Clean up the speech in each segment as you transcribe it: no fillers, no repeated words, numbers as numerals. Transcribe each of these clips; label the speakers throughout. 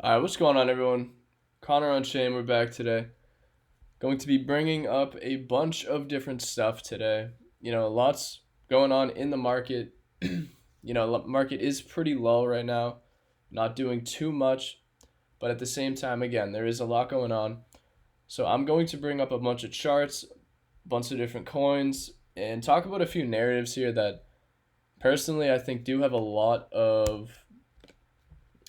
Speaker 1: All right, what's going on, everyone? Connor on Shane, we're back today. Going to be bringing up a bunch of different stuff today. Lots going on in the market. Market is pretty low right now, not doing too much, but at the same time, again, there is a lot going on. So I'm going to bring up a bunch of charts, a bunch of different coins, and talk about a few narratives here that personally I think do have a lot of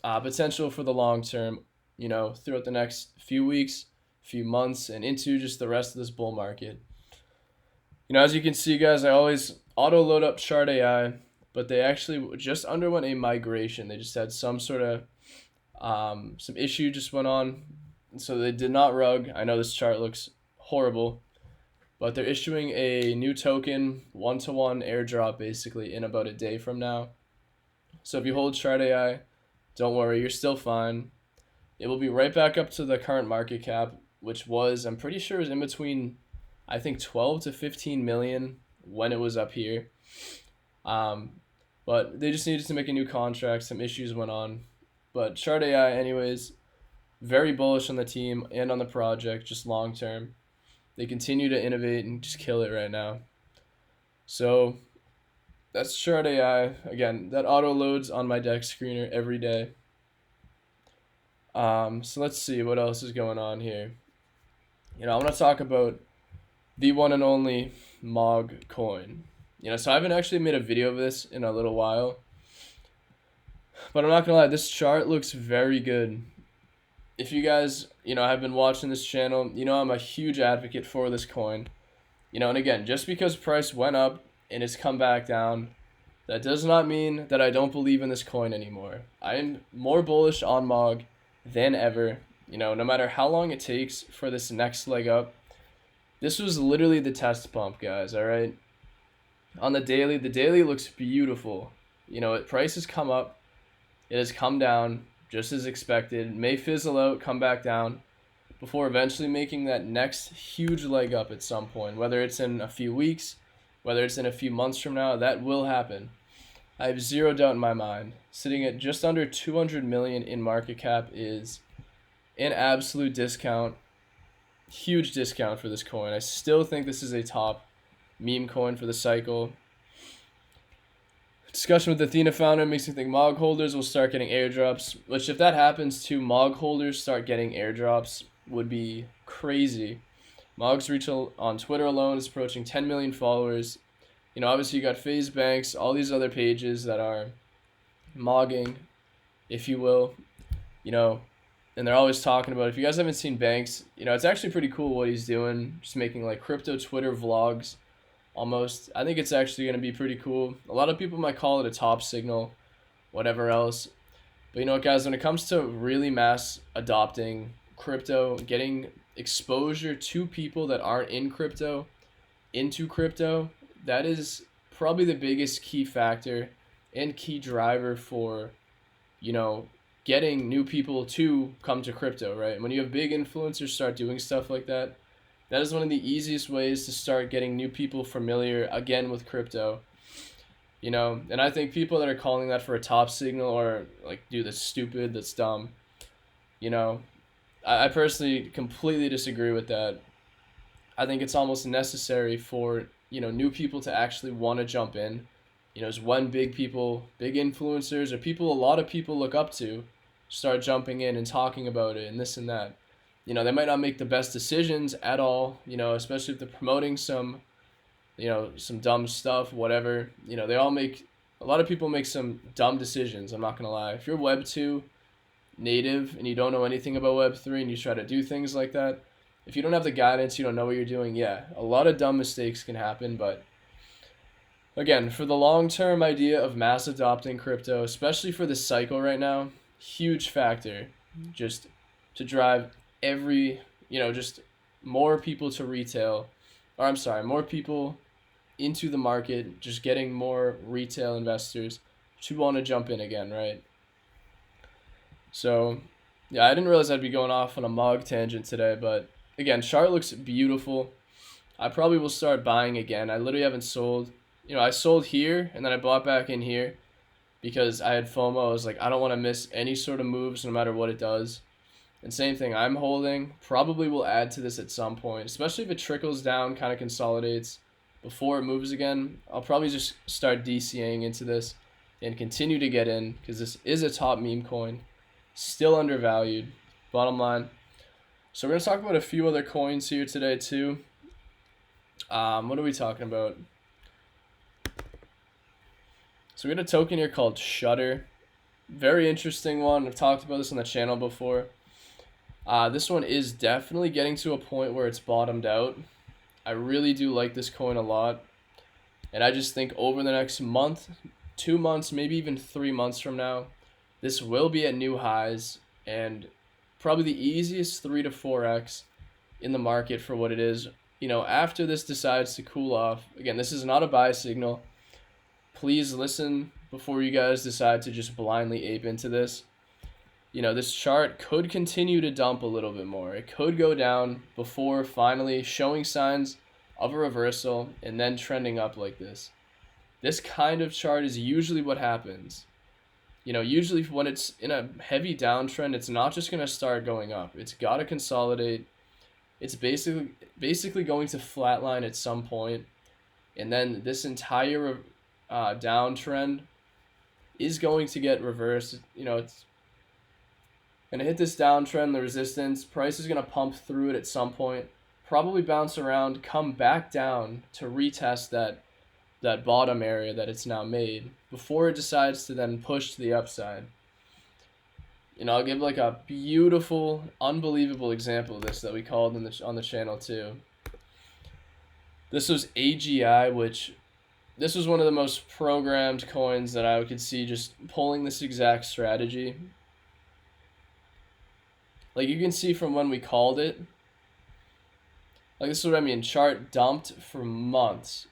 Speaker 1: potential for the long term, throughout the next few weeks, few months, and into just the rest of this bull market. As you can see, guys, I always auto load up Chart AI, but they actually just underwent a migration. They just had some sort of some issue just went on, so they did not rug. I know this chart looks horrible, but they're issuing a new token, one-to-one airdrop, basically in about a day from now. So if you hold Chart AI, don't worry, you're still fine. It will be right back up to the current market cap, which was, I'm pretty sure, was in between, I think, 12 to 15 million when it was up here. But they just needed to make a new contract. Some issues went on. But Chart AI, anyways, very bullish on the team and on the project, just long term. They continue to innovate and just kill it right now. So that's Chart AI. Again, that auto loads on my deck screener every day. So let's see what else is going on here. I want to talk about the one and only MOG coin. So I haven't actually made a video of this in a little while, but I'm not gonna lie, this chart looks very good. If you guys, have been watching this channel, I'm a huge advocate for this coin. And again, just because price went up and it's come back down, that does not mean that I don't believe in this coin anymore. I am more bullish on MOG than ever. No matter how long it takes for this next leg up. This was literally the test pump, guys, all right? On the daily looks beautiful. Price has come up. It has come down just as expected. It may fizzle out, come back down before eventually making that next huge leg up at some point. Whether it's in a few weeks, whether it's in a few months from now, that will happen. I have zero doubt in my mind. Sitting at just under 200 million in market cap is an absolute discount. Huge discount for this coin. I still think this is a top meme coin for the cycle. Discussion with the Athena founder makes me think MOG holders will start getting airdrops, which if that happens too, MOG holders start getting airdrops would be crazy. MOG's reach on Twitter alone is approaching 10 million followers. Obviously you got FaZe Banks, all these other pages that are mogging, if you will, and they're always talking about, if you guys haven't seen Banks, it's actually pretty cool what he's doing, just making like crypto Twitter vlogs almost. I think it's actually going to be pretty cool. A lot of people might call it a top signal, whatever else. But guys, when it comes to really mass adopting crypto, getting exposure to people that aren't in crypto, into crypto, that is probably the biggest key factor and key driver for, getting new people to come to crypto, right? When you have big influencers start doing stuff like that, that is one of the easiest ways to start getting new people familiar again with crypto. And I think people that are calling that for a top signal or like, dude, that's stupid, that's dumb. I personally completely disagree with that. I think it's almost necessary for, new people to actually want to jump in. As when big influencers or people a lot of people look up to start jumping in and talking about it and this and that. They might not make the best decisions at all, especially if they're promoting some dumb stuff, whatever. A lot of people make some dumb decisions, I'm not going to lie. If you're Web 2 native and you don't know anything about Web 3 and you try to do things like that, if you don't have the guidance, you don't know what you're doing, yeah, a lot of dumb mistakes can happen. But again, for the long-term idea of mass adopting crypto, especially for this cycle right now, huge factor just to drive just more people to retail, or I'm sorry, more people into the market, just getting more retail investors to want to jump in again, right? So, yeah, I didn't realize I'd be going off on a MOG tangent today, but again, chart looks beautiful. I probably will start buying again. I literally haven't sold. I sold here and then I bought back in here. because I had FOMO. I was like, I don't want to miss any sort of moves no matter what it does. And same thing, I'm holding. Probably will add to this at some point, especially if it trickles down, kind of consolidates before it moves again. I'll probably just start DCAing into this and continue to get in because this is a top meme coin. Still undervalued, bottom line. So we're going to talk about a few other coins here today too. What are we talking about? So we got a token here called Shutter. Very interesting one. I've talked about this on the channel before. This one is definitely getting to a point where it's bottomed out. I really do like this coin a lot. And I just think over the next month, 2 months, maybe even 3 months from now, this will be at new highs and probably the easiest 3 to 4x in the market for what it is. You know, after this decides to cool off, again, this is not a buy signal. Please listen before you guys decide to just blindly ape into this. You know, this chart could continue to dump a little bit more. It could go down before finally showing signs of a reversal and then trending up like this. This kind of chart is usually what happens. You know, usually when it's in a heavy downtrend, it's not just going to start going up. It's got to consolidate. It's basically going to flatline at some point. And then this entire downtrend is going to get reversed. You know, it's going to hit this downtrend, the resistance. Price is going to pump through it at some point. Probably bounce around, come back down to retest that bottom area that it's now made before it decides to then push to the upside. You know, I'll give like a beautiful, unbelievable example of this that we called on the channel too. This was AGI, which this was one of the most programmed coins that I could see just pulling this exact strategy. Like you can see from when we called it, like this is what I mean, chart dumped for months.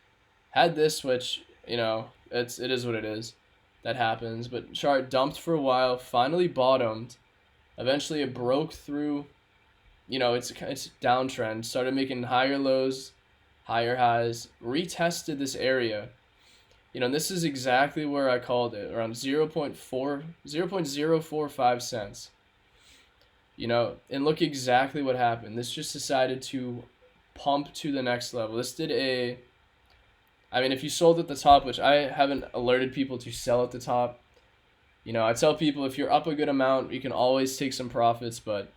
Speaker 1: Had this, which, you know, it is what it is. That happens, but chart dumped for a while, finally bottomed. Eventually it broke through, you know, it's downtrend, started making higher lows, higher highs, retested this area. You know, and this is exactly where I called it, around 0.045 cents. You know, and look exactly what happened. This just decided to pump to the next level. This did I mean, if you sold at the top, which I haven't alerted people to sell at the top, you know, I tell people if you're up a good amount, you can always take some profits, but,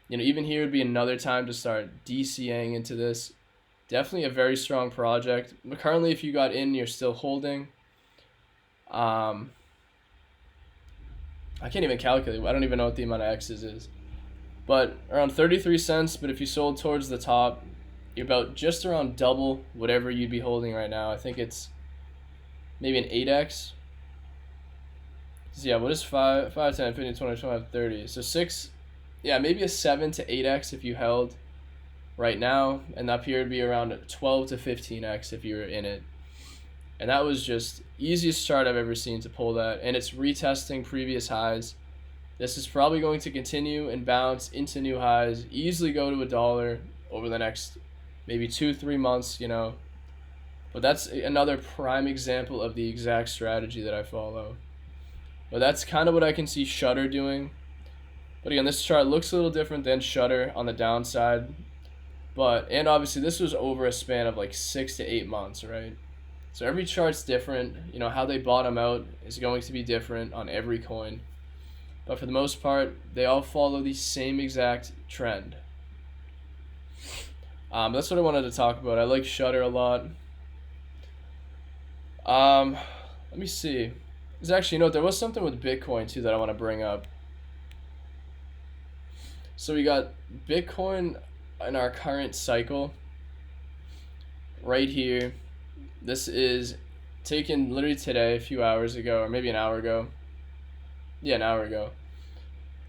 Speaker 1: you know, even here would be another time to start DCAing into this. Definitely a very strong project. But currently, if you got in, you're still holding. I can't even calculate. I don't even know what the amount of X's is. But around 33 cents, but if you sold towards the top, you're about just around double whatever you'd be holding right now. I think it's maybe an 8x. So yeah, what is 5, 10, 15, 20, 25, 30? So 6, yeah, maybe a 7 to 8x if you held right now. And up here would be around 12 to 15x if you were in it. And that was just easiest chart I've ever seen to pull that. And it's retesting previous highs. This is probably going to continue and bounce into new highs, easily go to $1 over the next maybe 2-3 months, you know. But that's another prime example of the exact strategy that I follow. But that's kind of what I can see Shutter doing. But again, this chart looks a little different than Shutter on the downside. And obviously this was over a span of like 6 to 8 months, right? So every chart's different. You know, how they bottom out is going to be different on every coin. But for the most part, they all follow the same exact trend. That's what I wanted to talk about. I like Shutter a lot. Let me see. There's actually, you know, there was something with Bitcoin too that I want to bring up. So we got Bitcoin in our current cycle right here. This is taken literally today, a few hours ago, or maybe an hour ago. Yeah, an hour ago.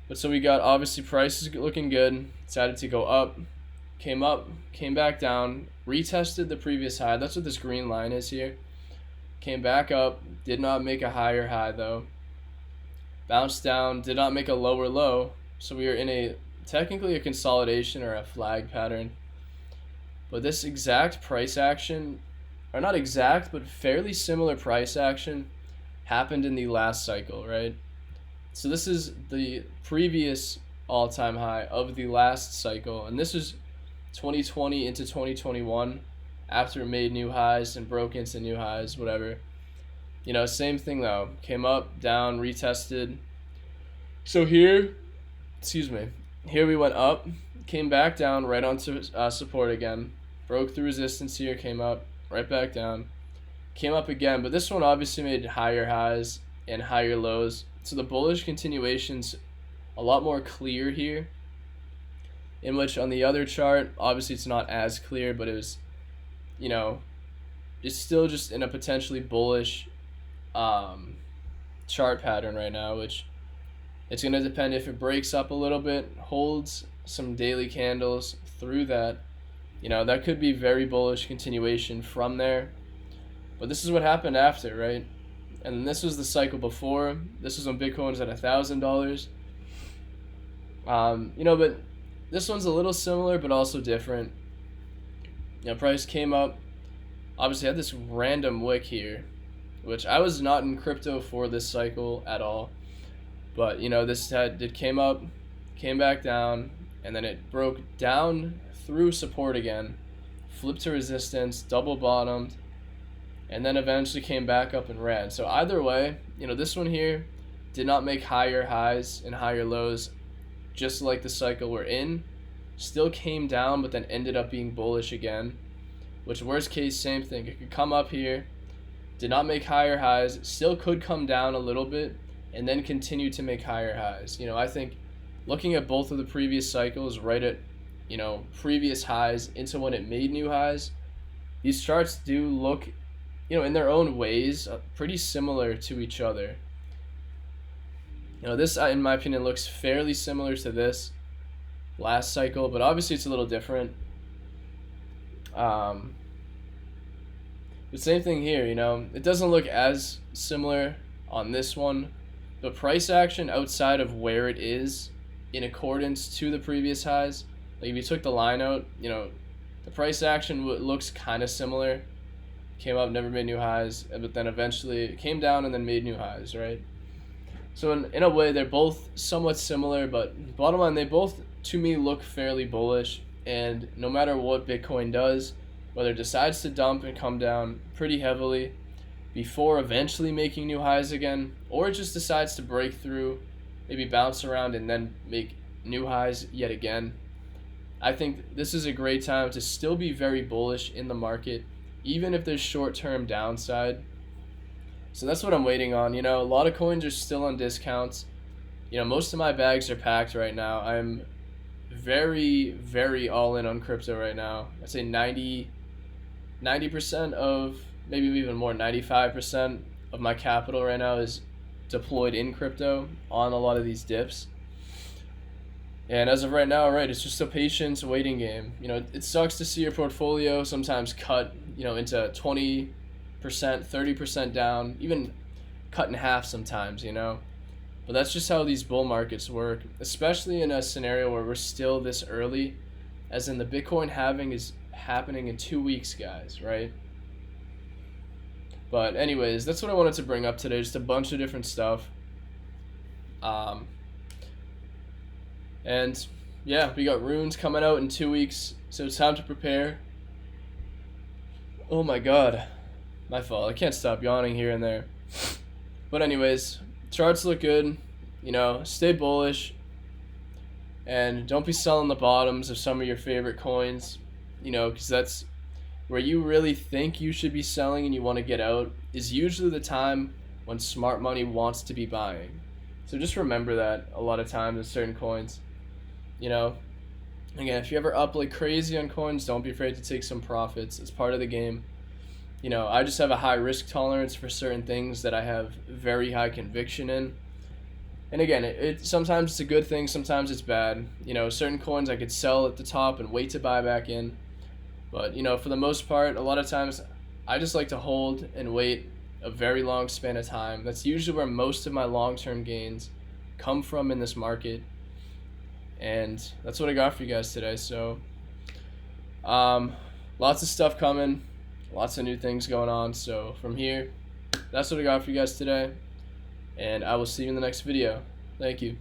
Speaker 1: But so we got obviously prices looking good, decided to go up, came back down, retested the previous high. That's what this green line is here. Came back up, did not make a higher high though. Bounced down, did not make a lower low. So we are in technically a consolidation or a flag pattern. But this exact price action, or not exact, but fairly similar price action, happened in the last cycle, right? So this is the previous all-time high of the last cycle, and this is 2020 into 2021 after it made new highs and broke into new highs, whatever. Same thing though. Came up, down, retested. So here, excuse me, here we went up, came back down right onto support again, broke through resistance here, came up, right back down, came up again, but this one obviously made higher highs and higher lows. So the bullish continuation's a lot more clear here, in which on the other chart, obviously it's not as clear, but it was, it's still just in a potentially bullish chart pattern right now, which it's going to depend if it breaks up a little bit, holds some daily candles through that. That could be very bullish continuation from there. But this is what happened after, right? And this was the cycle before. This was when Bitcoin was at $1,000. But this one's a little similar, but also different. Price came up. Obviously had this random wick here, which I was not in crypto for this cycle at all. But it came up, came back down, and then it broke down through support again, flipped to resistance, double bottomed, and then eventually came back up and ran. So either way, this one here did not make higher highs and higher lows, just like the cycle we're in. Still came down, but then ended up being bullish again, which worst case, same thing. It could come up here, did not make higher highs, still could come down a little bit, and then continue to make higher highs. I think looking at both of the previous cycles, right at, previous highs into when it made new highs, these charts do look, in their own ways, pretty similar to each other. This, in my opinion, looks fairly similar to this last cycle, but obviously it's a little different. The same thing here, it doesn't look as similar on this one. The price action outside of where it is in accordance to the previous highs, like if you took the line out, the price action looks kind of similar. Came up, never made new highs, but then eventually it came down and then made new highs, right? So in a way, they're both somewhat similar, but bottom line, they both, to me, look fairly bullish. And no matter what Bitcoin does, whether it decides to dump and come down pretty heavily before eventually making new highs again, or it just decides to break through, maybe bounce around and then make new highs yet again, I think this is a great time to still be very bullish in the market, even if there's short-term downside. So that's what I'm waiting on. A lot of coins are still on discounts. Most of my bags are packed right now. I'm very, very all in on crypto right now. I'd say 90% of, maybe even more, 95% of my capital right now is deployed in crypto on a lot of these dips. And as of right now, right, it's just a patience waiting game. It sucks to see your portfolio sometimes cut, into 20%, 30% down, even cut in half sometimes, But that's just how these bull markets work, especially in a scenario where we're still this early, as in the Bitcoin halving is happening in 2 weeks, guys, right? But anyways, that's what I wanted to bring up today, just a bunch of different stuff. And yeah, we got runes coming out in 2 weeks, so it's time to prepare. Oh my god, my fault. I can't stop yawning here and there. But anyways, charts look good. Stay bullish, and don't be selling the bottoms of some of your favorite coins. Because that's where you really think you should be selling and you want to get out, is usually the time when smart money wants to be buying. So just remember that a lot of times with certain coins. Again, if you're ever up like crazy on coins, don't be afraid to take some profits. It's part of the game. I just have a high risk tolerance for certain things that I have very high conviction in. And again, it sometimes it's a good thing, sometimes it's bad. Certain coins I could sell at the top and wait to buy back in. But, for the most part, a lot of times I just like to hold and wait a very long span of time. That's usually where most of my long-term gains come from in this market. And that's what I got for you guys today. So, lots of stuff coming, lots of new things going on. So from here, that's what I got for you guys today, and I will see you in the next video. Thank you.